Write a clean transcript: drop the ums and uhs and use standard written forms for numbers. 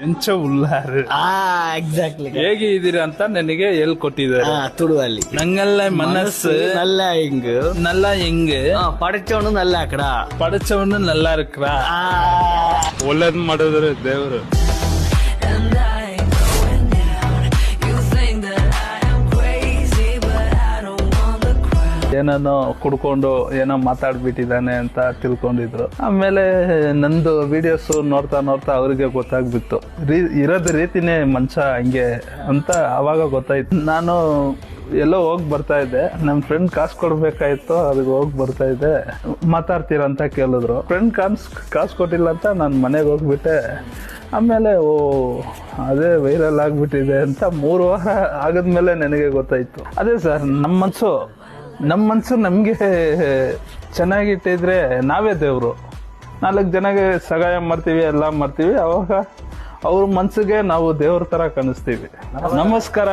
ಎಂಚ ಉಲ್ಲಾರು ಎಕ್ಸಾಕ್ಟ್ಲಿ ಹೇಗೆ ಇದೀರ ಅಂತ ನನಗೆ ಹೇಳ್ಕೊಟ್ಟಿದ್ದಾರೆ ತುಳುವಲ್ಲಿ. ನಂಗಲ್ಲ ಮನಸ್ಸು நல்ல இங்கு நல்லா எங்கு ಪಡಚವನು ನಲ್ಲ ಅಕಡ ಪಡಚವನು நல்லா இருக்கிறா ಒಳ್ಳೇದ್ ಮಾಡಿದ್ರೆ ದೇವ್ರು. ಏನೋ ಕುಡ್ಕೊಂಡು ಏನೋ ಮಾತಾಡ್ಬಿಟ್ಟಿದ್ದಾನೆ ಅಂತ ತಿಳ್ಕೊಂಡಿದ್ರು. ಆಮೇಲೆ ನಂದು ವಿಡಿಯೋಸ್ ನೋಡ್ತಾ ನೋಡ್ತಾ ಅವ್ರಿಗೆ ಗೊತ್ತಾಗ್ಬಿಟ್ಟು ಇರೋದ್ ರೀತಿನೇ ಮನುಷ್ಯ ಹಂಗೆ ಅಂತ ಅವಾಗ ಗೊತ್ತಾಯ್ತು. ನಾನು ಎಲ್ಲೋ ಹೋಗಿ ಬರ್ತಾ ಇದ್ದೆ, ನಮ್ ಫ್ರೆಂಡ್ ಕಾಸು ಕೊಡ್ಬೇಕಾಯ್ತು, ಅದಕ್ಕೆ ಹೋಗಿ ಬರ್ತಾ ಇದ್ದೆ. ಮಾತಾಡ್ತೀರ ಅಂತ ಕೇಳಿದ್ರು. ಫ್ರೆಂಡ್ ಕಾಸು ಕೊಟ್ಟಿಲ್ಲ ಅಂತ ನಾನು ಮನೆಗೆ ಹೋಗ್ಬಿಟ್ಟೆ. ಆಮೇಲೆ ಅದೇ ವೈರಲ್ ಆಗ್ಬಿಟ್ಟಿದೆ ಅಂತ 3 ವಾರ ಆಗದ್ಮೇಲೆ ನನಗೆ ಗೊತ್ತಾಯ್ತು. ಅದೇ ಸರ್, ನಮ್ಮ ಮನ್ಸು ನಮ್ಗೆ ಚೆನ್ನಾಗಿಟ್ಟಿದ್ರೆ ನಾವೇ ದೇವ್ರು. 4 ಜನಗೆ ಸಹಾಯ ಮಾಡ್ತೀವಿ, ಎಲ್ಲ ಮಾಡ್ತೀವಿ. ಅವಾಗ ಅವ್ರ ಮನ್ಸಿಗೆ ನಾವು ದೇವ್ರ ತರ ಕಾಣಿಸ್ತೀವಿ. ನಮಸ್ಕಾರ.